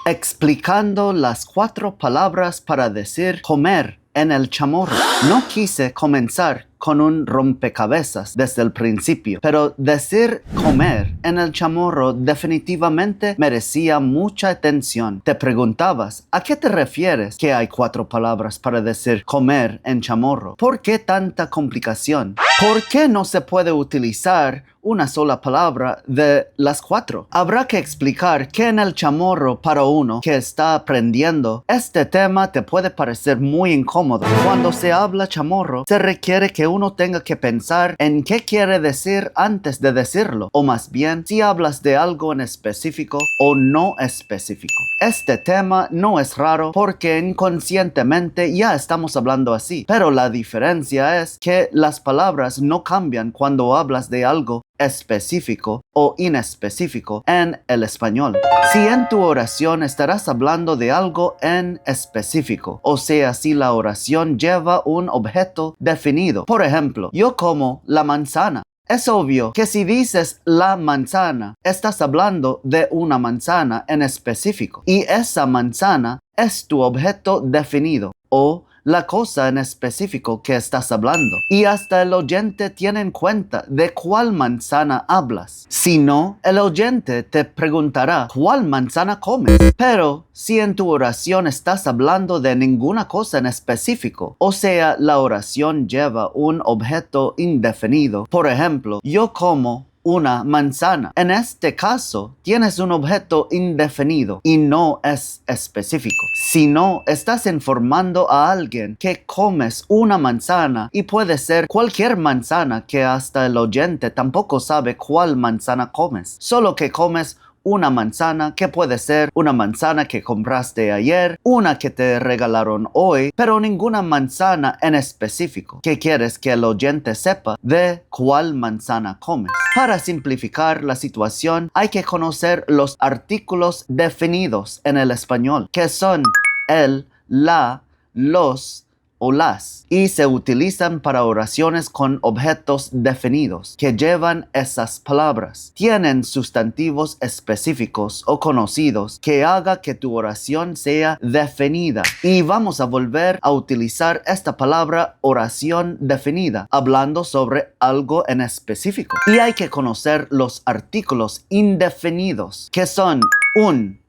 explicando las 4 palabras para decir comer en el chamorro. No quise comenzar con un rompecabezas desde el principio, pero decir comer en el chamorro definitivamente merecía mucha atención. Te preguntabas, ¿a qué te refieres que hay 4 palabras para decir comer en chamorro? ¿Por qué tanta complicación? ¿Por qué no se puede utilizar una sola palabra de las 4? Habrá que explicar que en el chamorro, para uno que está aprendiendo, este tema te puede parecer muy incómodo. Cuando se habla chamorro, se requiere que uno tenga que pensar en qué quiere decir antes de decirlo, o más bien si hablas de algo en específico o no específico. Este tema no es raro porque inconscientemente ya estamos hablando así, pero la diferencia es que las palabras no cambian cuando hablas de algo específico o inespecífico en el español. Si en tu oración estarás hablando de algo en específico, o sea, si la oración lleva un objeto definido. Por ejemplo, yo como la manzana. Es obvio que si dices la manzana, estás hablando de una manzana en específico, y esa manzana es tu objeto definido o la cosa en específico que estás hablando. Y hasta el oyente tiene en cuenta de cuál manzana hablas. Si no, el oyente te preguntará ¿cuál manzana comes? Pero si en tu oración estás hablando de ninguna cosa en específico, o sea, la oración lleva un objeto indefinido. Por ejemplo, yo como una manzana. En este caso, tienes un objeto indefinido y no es específico. Si no, estás informando a alguien que comes una manzana y puede ser cualquier manzana que hasta el oyente tampoco sabe cuál manzana comes. Solo que comes una manzana que puede ser una manzana que compraste ayer, una que te regalaron hoy, pero ninguna manzana en específico que quieres que el oyente sepa de cuál manzana comes. Para simplificar la situación, hay que conocer los artículos definidos en el español, que son el, la, los o las, y se utilizan para oraciones con objetos definidos que llevan esas palabras. Tienen sustantivos específicos o conocidos que haga que tu oración sea definida. Y vamos a volver a utilizar esta palabra oración definida, hablando sobre algo en específico. Y hay que conocer los artículos indefinidos, que son un,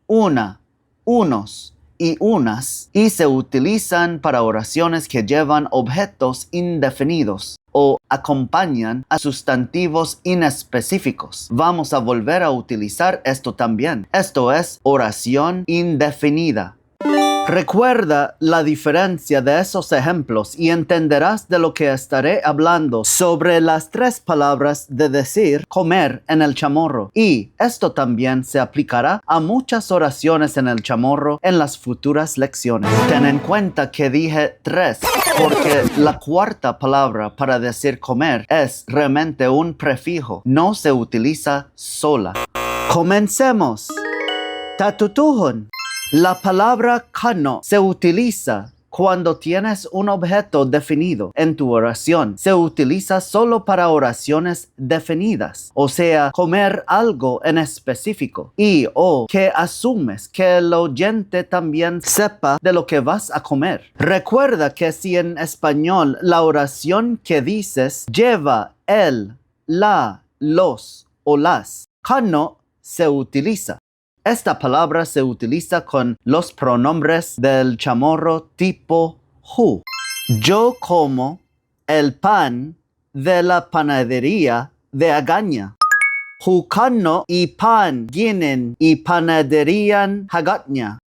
una, unos y unas, y se utilizan para oraciones que llevan objetos indefinidos o acompañan a sustantivos inespecíficos. Vamos a volver a utilizar esto también. Esto es oración indefinida. Recuerda la diferencia de esos ejemplos y entenderás de lo que estaré hablando sobre las 3 palabras de decir comer en el chamorro. Y esto también se aplicará a muchas oraciones en el chamorro en las futuras lecciones. Ten en cuenta que dije 3 porque la 4ª palabra para decir comer es realmente un prefijo. No se utiliza sola. Comencemos. Tatutuhun. La palabra kano se utiliza cuando tienes un objeto definido en tu oración. Se utiliza solo para oraciones definidas, o sea, comer algo en específico y o que asumes que el oyente también sepa de lo que vas a comer. Recuerda que si en español la oración que dices lleva el, la, los o las, kano se utiliza. Esta palabra se utiliza con los pronombres del chamorro tipo hu. Yo como el pan de la panadería de Agaña. Hukano y pan ginen y panaderian Hagatña.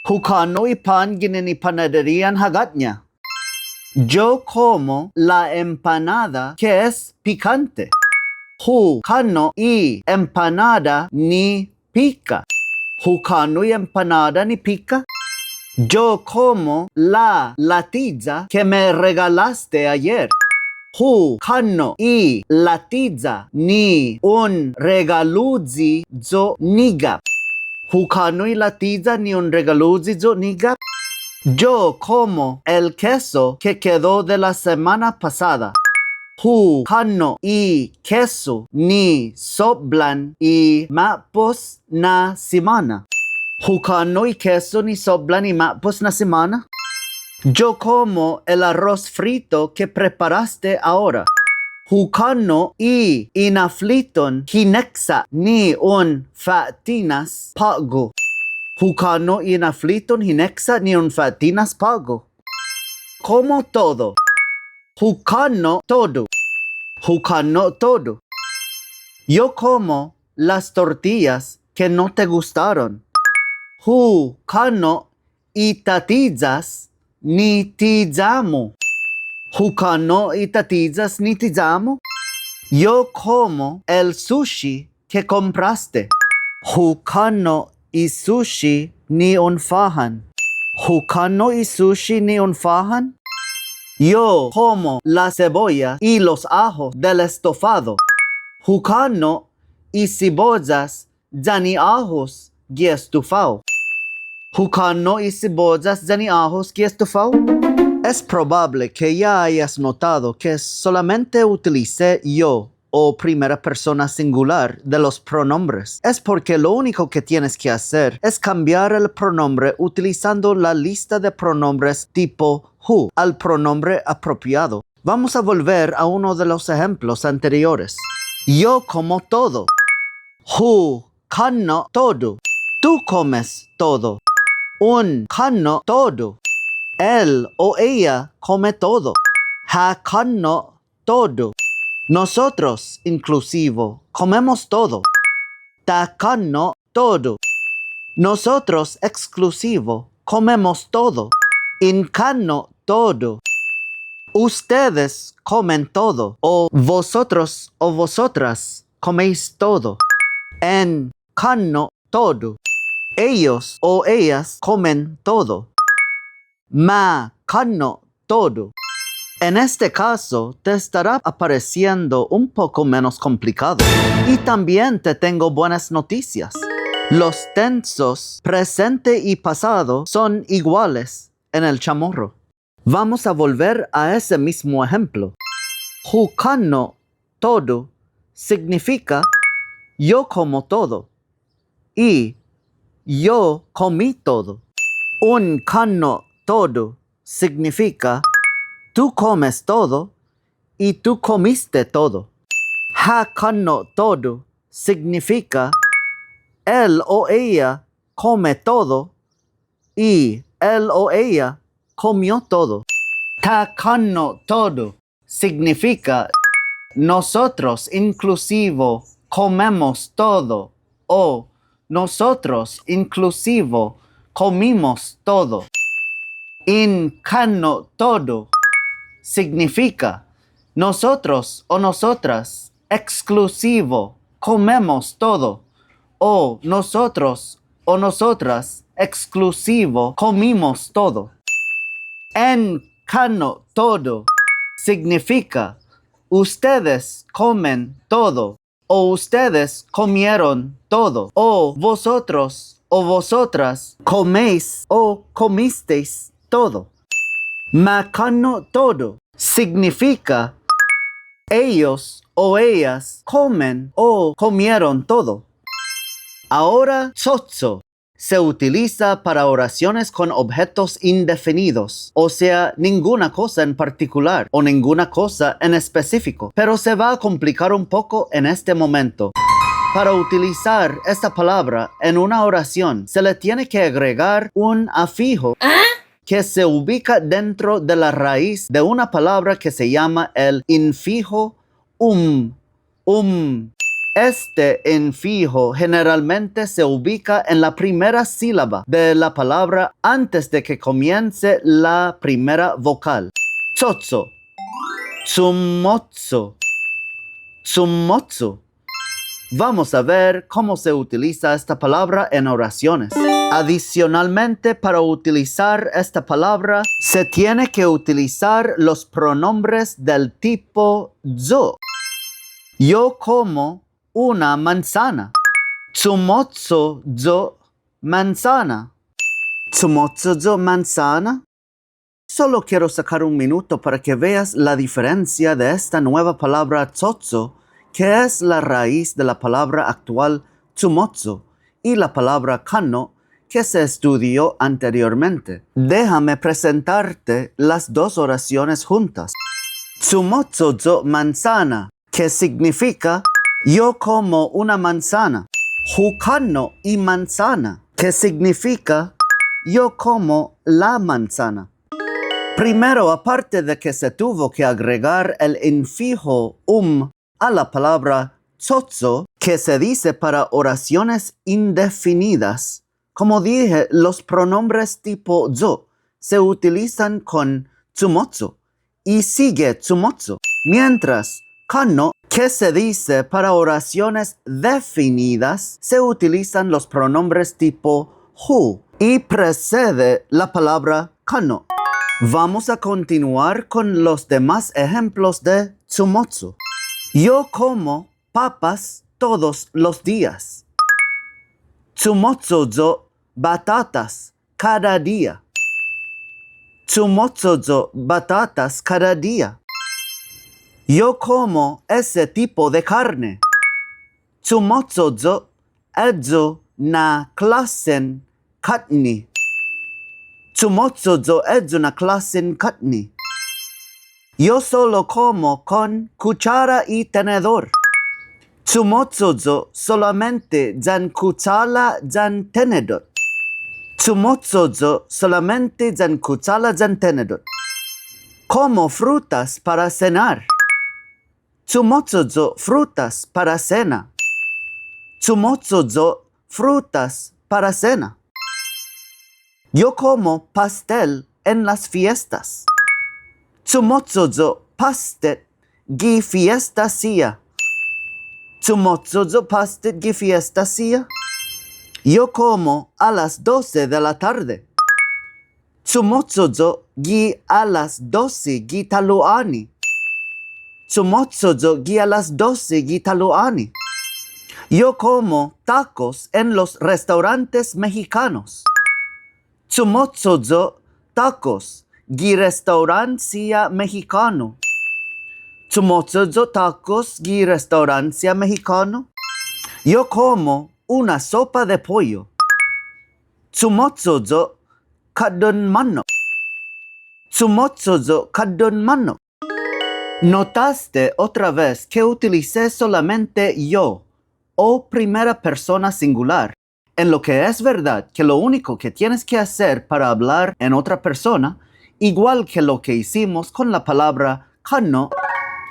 Hukano y pan ginen y panaderian Hagatña. Yo como la empanada que es picante. Hukano y empanada ni pica. Hukano y empanada ni pica. Yo como la latizza que me regalaste ayer. Hukano y latizza ni un regaluzzi zo niga. Hukano y latizza ni un regaluzzi zo niga. Yo como el queso que quedó de la semana pasada. Hukano y queso ni soblan y mapos na semana. Jugando y queso ni sobra ni más pues una semana. Yo como el arroz frito que preparaste ahora. Jugando y inafliton hinexa ni un fatinas pago. Jugando y inafliton hinexa ni un fatinas pago. Como todo. Jugando todo. Jugando todo. Yo como las tortillas que no te gustaron. Jugando y tatizas ni tizamo. Jugando y tatizas ni tizamo. Yo como el sushi que compraste. Jugando y sushi ni un fajan. Jugando y sushi ni un fajan. Yo como la cebolla y los ajos del estofado. Jugando y cebollas ya ni ajos y estofado. Jugando y cebollas ya ni ajos y estofado. Es probable que ya hayas notado que solamente utilicé yo o primera persona singular de los pronombres. Es porque lo único que tienes que hacer es cambiar el pronombre utilizando la lista de pronombres tipo who al pronombre apropiado. Vamos a volver a uno de los ejemplos anteriores. Yo como todo. Who cano todo. Tú comes todo. Un cano todo. Él o ella come todo. Ha cano todo. Nosotros, inclusivo, comemos todo. Ta cano todo. Nosotros, exclusivo, comemos todo. In cano todo. Ustedes comen todo. O vosotros o vosotras coméis todo. En cano todo. Ellos o ellas comen todo. Ma cano todo. En este caso, te estará apareciendo un poco menos complicado. Y también te tengo buenas noticias. Los tensos presente y pasado son iguales en el chamorro. Vamos a volver a ese mismo ejemplo. Jugando todo significa yo como todo y yo comí todo. Un cano todo significa tú comes todo y tú comiste todo. Ha cano todo significa él o ella come todo y él o ella comió todo. Ta cano todo significa nosotros inclusivo comemos todo o nosotros inclusivo comimos todo. In cano todo significa nosotros o nosotras exclusivo comemos todo o nosotros o nosotras exclusivo comimos todo. En cano todo significa ustedes comen todo o ustedes comieron todo o vosotros o vosotras coméis o comisteis todo. Macano todo significa ellos o ellas comen o comieron todo. Ahora, tsotso se utiliza para oraciones con objetos indefinidos, o sea, ninguna cosa en particular o ninguna cosa en específico, pero se va a complicar un poco en este momento. Para utilizar esta palabra en una oración, se le tiene que agregar un afijo que se ubica dentro de la raíz de una palabra que se llama el infijo Este infijo generalmente se ubica en la primera sílaba de la palabra antes de que comience la primera vocal. Tsotso, tsumotso, tsumotso. Vamos a ver cómo se utiliza esta palabra en oraciones. Adicionalmente, para utilizar esta palabra, se tiene que utilizar los pronombres del tipo zo. Yo como una manzana. Tsumotso zo manzana. Tsumotso zo manzana. Solo quiero sacar un minuto para que veas la diferencia de esta nueva palabra tsotso, que es la raíz de la palabra actual tsumotso, y la palabra kano, que se estudió anteriormente. Déjame presentarte las dos oraciones juntas. Tsumotsozo manzana, que significa yo como una manzana. Jukano y manzana, que significa yo como la manzana. Primero, aparte de que se tuvo que agregar el infijo a la palabra tsotso, que se dice para oraciones indefinidas, como dije, los pronombres tipo zo se utilizan con tsumotso y sigue tsumotso, mientras kano, que se dice para oraciones definidas, se utilizan los pronombres tipo hu y precede la palabra kano. Vamos a continuar con los demás ejemplos de tsumotso. Yo como papas todos los días. Tsumotsozo batatas cada día. Tsumotsozo batatas cada día. Yo como ese tipo de carne. Tsumotsozo edzo na klasen katni. Tsumotsozo edzo na klasen katni. Yo solo como con cuchara y tenedor. Tsumotsozo solamente zan kutsala zan tenedor. Tsumotsozo solamente zan kutsala zan tenedor. Como frutas para cenar. Tsumotsozo frutas para cena. Tsumotsozo frutas para cena. Yo como pastel en las fiestas. Tsumotsozo pastet gi fiesta sia. Tsumotsozo pastet gi fiesta sia. Yo como a las 12 de la tarde. Tsumotsozo gi a las 12 gi taluani. Tsumotsozo gi a las 12 gi taluani. Yo como tacos en los restaurantes mexicanos. Tsumotsozo tacos gi restaurancia mexicano. Tsumotsozo tacos gi restaurancia mexicano. Yo como una sopa de pollo. Tsumotsozo kadon manok. Tsumotsozo kadon manok. ¿Notaste otra vez que utilicé solamente yo o primera persona singular? En lo que es verdad que lo único que tienes que hacer para hablar en otra persona, igual que lo que hicimos con la palabra kano,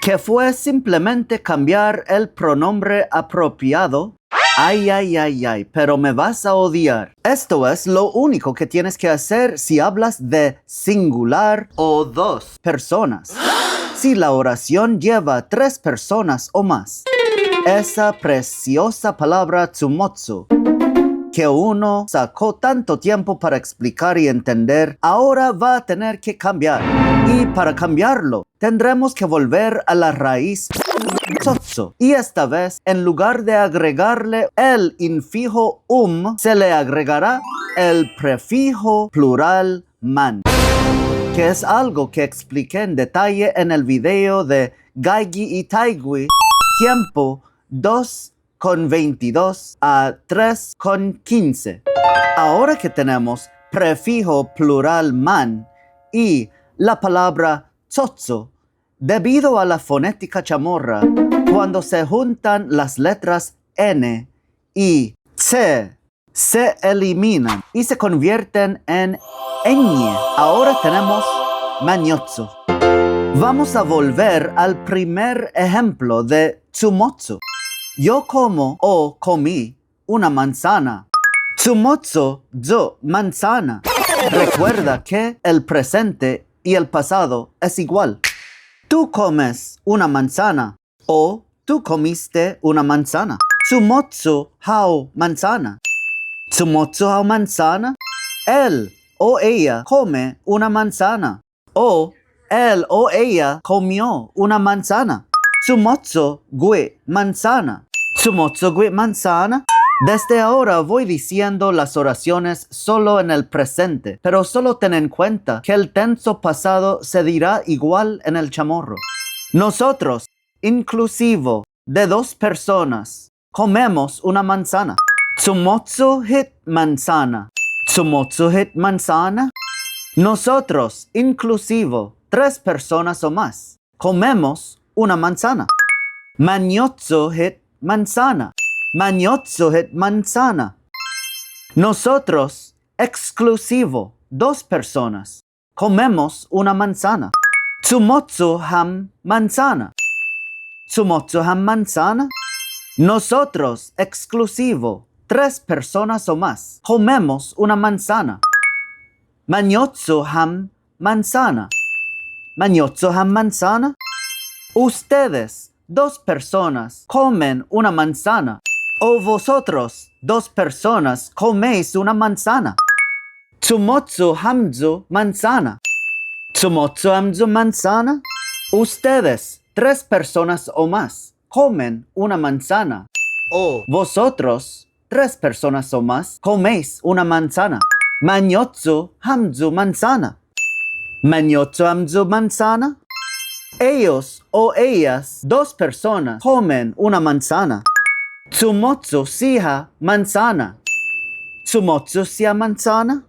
que fue simplemente cambiar el pronombre apropiado. Ay, pero me vas a odiar. Esto es lo único que tienes que hacer si hablas de singular o dos personas. Si la oración lleva 3 personas o más. Esa preciosa palabra tsumotso, que uno sacó tanto tiempo para explicar y entender, ahora va a tener que cambiar. Y para cambiarlo, tendremos que volver a la raíz tsotso. Y esta vez, en lugar de agregarle el infijo se le agregará el prefijo plural man, que es algo que expliqué en detalle en el video de Gaigi y Taigui, tiempo 2:22 a 3:15. Ahora que tenemos prefijo plural man y la palabra tsotso, debido a la fonética chamorra, cuando se juntan las letras N y C, se eliminan y se convierten en ñ. Ahora tenemos mañotso. Vamos a volver al primer ejemplo de tsumotso. Yo como o comí una manzana. Tsumotso zo manzana. Recuerda que el presente y el pasado es igual. Tú comes una manzana o tú comiste una manzana. Tsumotso hao manzana. Tsumotso hao manzana. Él o ella come una manzana. O él o ella comió una manzana. Tsumotso gue manzana. Tsumotso gue manzana. Desde ahora voy diciendo las oraciones solo en el presente, pero solo ten en cuenta que el tenso pasado se dirá igual en el chamorro. Nosotros, inclusivo de 2 personas, comemos una manzana. Tsumotso hit manzana. Tsumotsuhit manzana. Nosotros, inclusivo, 3 personas o más, comemos una manzana. Manyotsuhit manzana. Manyotsuhit manzana. Nosotros, exclusivo, 2 personas, comemos una manzana. Tsumotsuham manzana. Tsumotsuham manzana. Nosotros, exclusivo, 3 personas o más, comemos una manzana. Manyotsuham manzana. Manyotsuham manzana. Ustedes, 2 personas, comen una manzana. O vosotros, 2 personas, coméis una manzana. Tsumotsuhamzu manzana. Tsumotsuhamzu manzana. Ustedes, 3 personas o más, comen una manzana. O vosotros, 3 personas o más, coméis una manzana. Manyotsu hamzu manzana. Manyotsu hamzu manzana. Ellos o ellas, 2 personas, comen una manzana. Tsumotsu siha manzana. Tsumotsu siha manzana.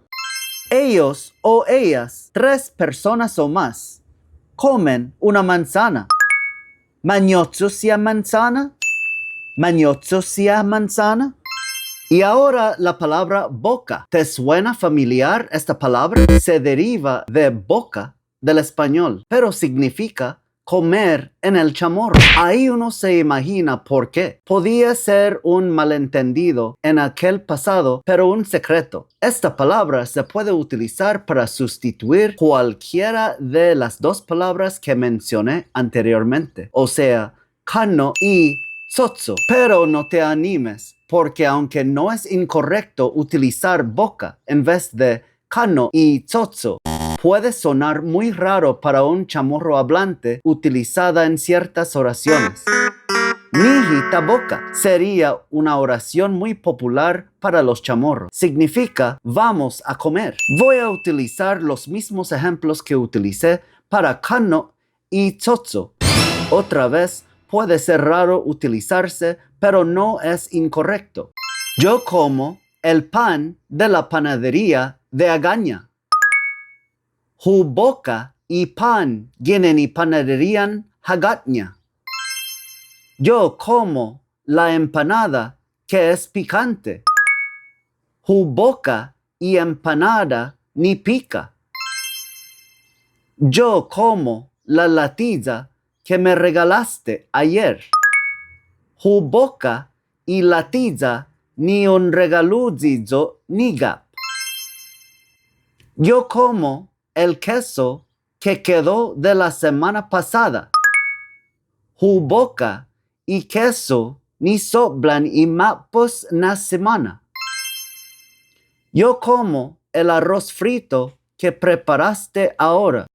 Ellos o ellas, 3 personas o más, comen una manzana. Manyotsu siha manzana. Manyotsu siha manzana. Y ahora la palabra boca. ¿Te suena familiar esta palabra? Se deriva de boca del español, pero significa comer en el chamorro. Ahí uno se imagina por qué. Podía ser un malentendido en aquel pasado, pero un secreto. Esta palabra se puede utilizar para sustituir cualquiera de las 2 palabras que mencioné anteriormente, o sea, kano y tsotsu. Pero no te animes, porque aunque no es incorrecto utilizar boca en vez de kano y tsotsu, puede sonar muy raro para un chamorro hablante utilizada en ciertas oraciones. Nihita boca sería una oración muy popular para los chamorros. Significa vamos a comer. Voy a utilizar los mismos ejemplos que utilicé para kano y tsotsu. Otra vez, puede ser raro utilizarse, pero no es incorrecto. Yo como el pan de la panadería de Agaña. Hu boca y pan vienen y panaderían Hagatña. Yo como la empanada que es picante. Hu boca y empanada ni pica. Yo como la latilla que me regalaste ayer. Hu boca y latilla ni un regaludzizo ni gap. Yo como el queso que quedó de la semana pasada. Hu boca y queso ni soblan y mapos na semana. Yo como el arroz frito que preparaste ahora.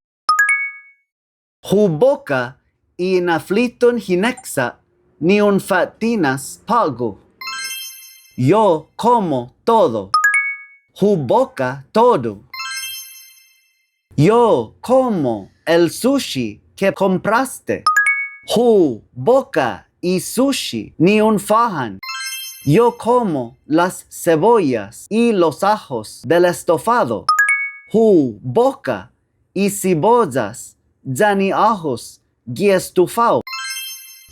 Hu boca y nafliton hinexa ni un fatinas pago. Yo como todo. Hu boca todo. Yo como el sushi que compraste. Hu boca y sushi ni un fajan. Yo como las cebollas y los ajos del estofado. Hu boca y cebollas ya ni ajos y estufado.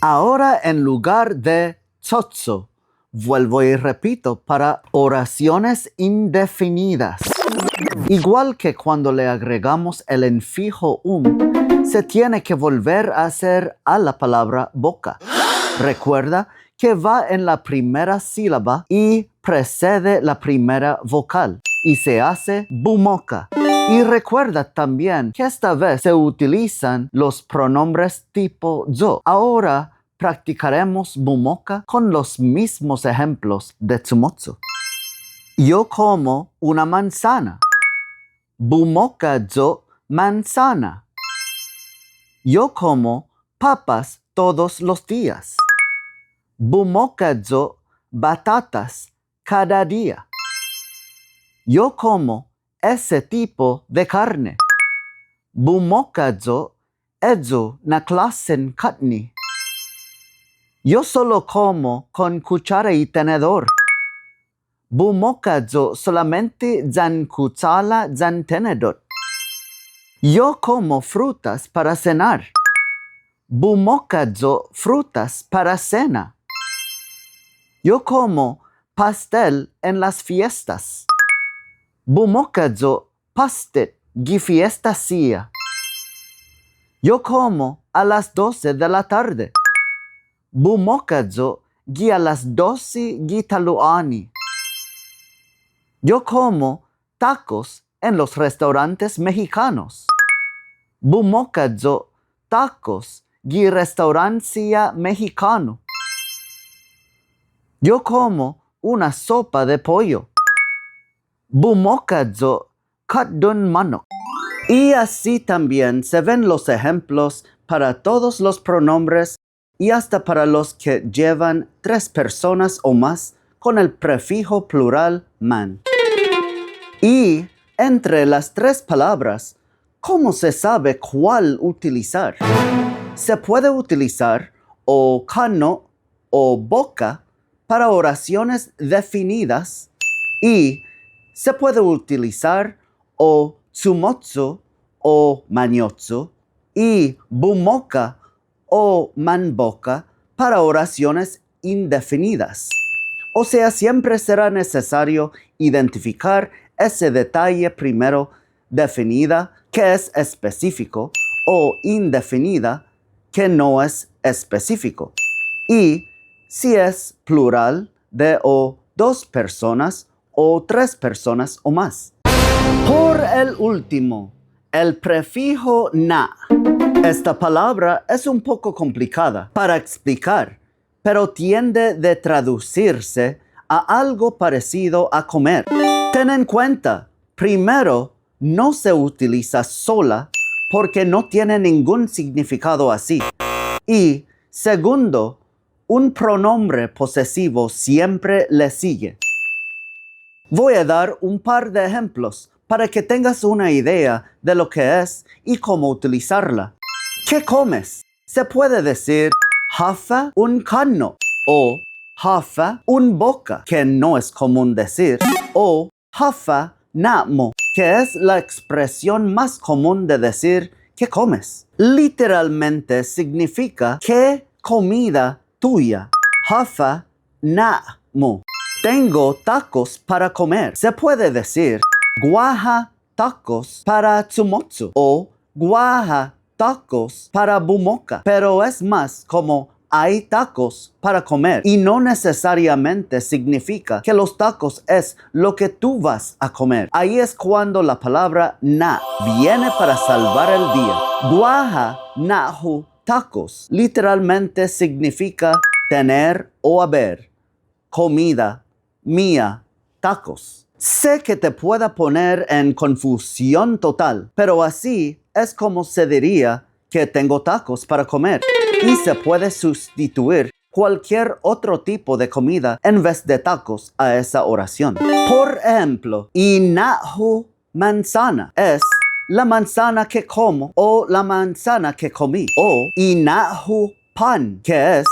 Ahora en lugar de tsotsu, vuelvo y repito para oraciones indefinidas. Igual que cuando le agregamos el infijo se tiene que volver a hacer a la palabra boca. Recuerda que va en la primera sílaba y precede la primera vocal y se hace bumoka. Y recuerda también que esta vez se utilizan los pronombres tipo zo. Ahora practicaremos bumoka con los mismos ejemplos de tsumotsu. Yo como una manzana. Bumoka zo manzana. Yo como papas todos los días. Bumoka zo batatas cada día. Yo como ese tipo de carne. Bumoka zo edzo na klasen katni. Yo solo como con cuchara y tenedor. Bumokazo solamente zan kutsala zan tenedot. Yo como frutas para cenar. Bumokazo frutas para cena. Yo como pastel en las fiestas. Bumokazo pastet gi fiestasia. Yo como a las 12 de la tarde. Bumokazo gi a las 12 gi taluani. Yo como tacos en los restaurantes mexicanos. Bumokazo tacos gi restaurancia mexicano. Yo como una sopa de pollo. Bumokazo katdun manok. Y así también se ven los ejemplos para todos los pronombres y hasta para los que llevan 3 personas o más con el prefijo plural man. Y entre las 3 palabras, ¿cómo se sabe cuál utilizar? Se puede utilizar o kano o boca para oraciones definidas y se puede utilizar o tsumotsu o maniotsu y bumoka o manboka para oraciones indefinidas. O sea, siempre será necesario identificar ese detalle primero: definida, que es específico, o indefinida, que no es específico. Y si es plural de o 2 personas o 3 personas o más. Por el último, el prefijo na. Esta palabra es un poco complicada para explicar, pero tiende de traducirse a algo parecido a comer. Ten en cuenta, primero, no se utiliza sola porque no tiene ningún significado así. Y segundo, un pronombre posesivo siempre le sigue. Voy a dar un par de ejemplos para que tengas una idea de lo que es y cómo utilizarla. ¿Qué comes? Se puede decir hafa un kanno o hafa un boca, que no es común decir, o hafa namo, que es la expresión más común de decir ¿qué comes? Literalmente significa ¿qué comida tuya? Hafa namo. Tengo tacos para comer. Se puede decir guaja tacos para tsumotsu o guaja tacos para bumoka, pero es más como hay tacos para comer y no necesariamente significa que los tacos es lo que tú vas a comer. Ahí es cuando la palabra na viene para salvar el día. Guaja nahu tacos literalmente significa tener o haber. Comida mía, tacos. Sé que te pueda poner en confusión total, pero así es como se diría que tengo tacos para comer. Y se puede sustituir cualquier otro tipo de comida en vez de tacos a esa oración. Por ejemplo, inahu manzana es la manzana que como o la manzana que comí. O inahu pan, que es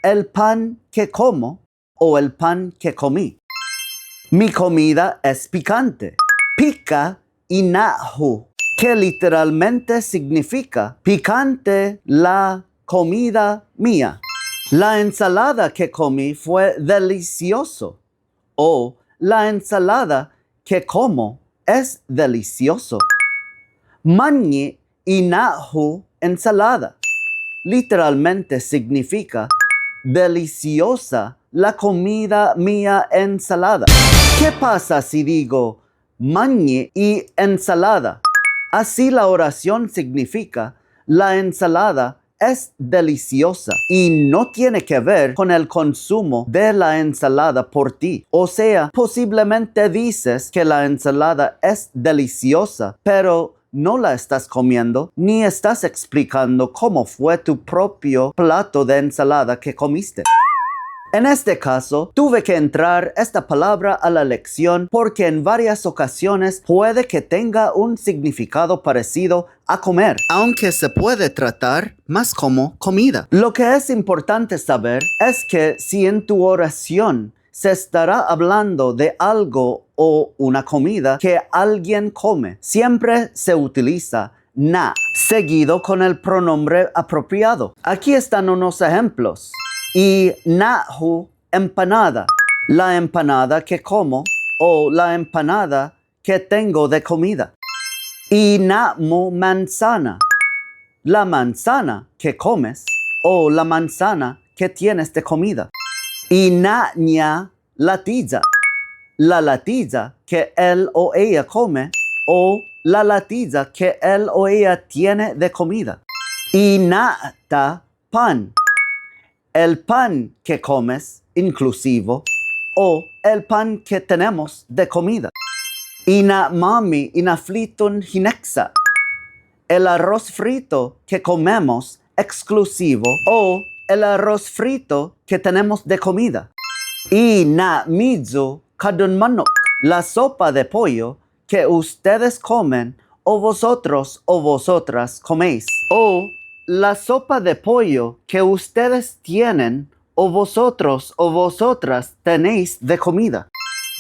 el pan que como o el pan que comí. Mi comida es picante. Pica inahu, que literalmente significa picante la comida mía. La ensalada que comí fue delicioso. O la ensalada que como es delicioso. Mani inahu ensalada. Literalmente significa deliciosa la comida mía ensalada. ¿Qué pasa si digo mani y ensalada? Así la oración significa la ensalada es deliciosa y no tiene que ver con el consumo de la ensalada por ti. O sea, posiblemente dices que la ensalada es deliciosa, pero no la estás comiendo ni estás explicando cómo fue tu propio plato de ensalada que comiste. En este caso, tuve que entrar esta palabra a la lección porque en varias ocasiones puede que tenga un significado parecido a comer, aunque se puede tratar más como comida. Lo que es importante saber es que si en tu oración se estará hablando de algo o una comida que alguien come. Siempre se utiliza na, seguido con el pronombre apropiado. Aquí están unos ejemplos. Y nahu empanada, la empanada que como o la empanada que tengo de comida. Y namu manzana, la manzana que comes o la manzana que tienes de comida. Y naña latiza, la latiza que él o ella come o la latiza que él o ella tiene de comida. Y nata pan, el pan que comes inclusivo o el pan que tenemos de comida. Y na mami inaflitun hinexa, el arroz frito que comemos exclusivo o el arroz frito que tenemos de comida. Y na mizu kadun manok, la sopa de pollo que ustedes comen o vosotros o vosotras coméis. O la sopa de pollo que ustedes tienen o vosotros o vosotras tenéis de comida.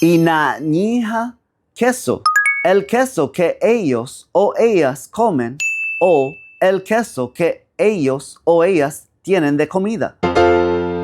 Y na ñija queso, el queso que ellos o ellas comen o el queso que ellos o ellas tienen de comida.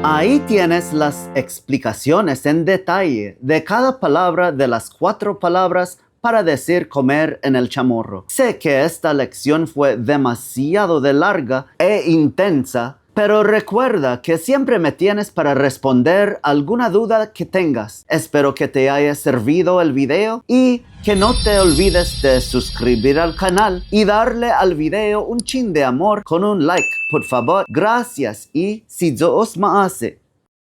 Ahí tienes las explicaciones en detalle de cada palabra de las 4 palabras para decir comer en el chamorro. Sé que esta lección fue demasiado larga e intensa, pero recuerda que siempre me tienes para responder alguna duda que tengas. Espero que te haya servido el video y que no te olvides de suscribir al canal y darle al video un chin de amor con un like, por favor. Gracias y si Dios me hace.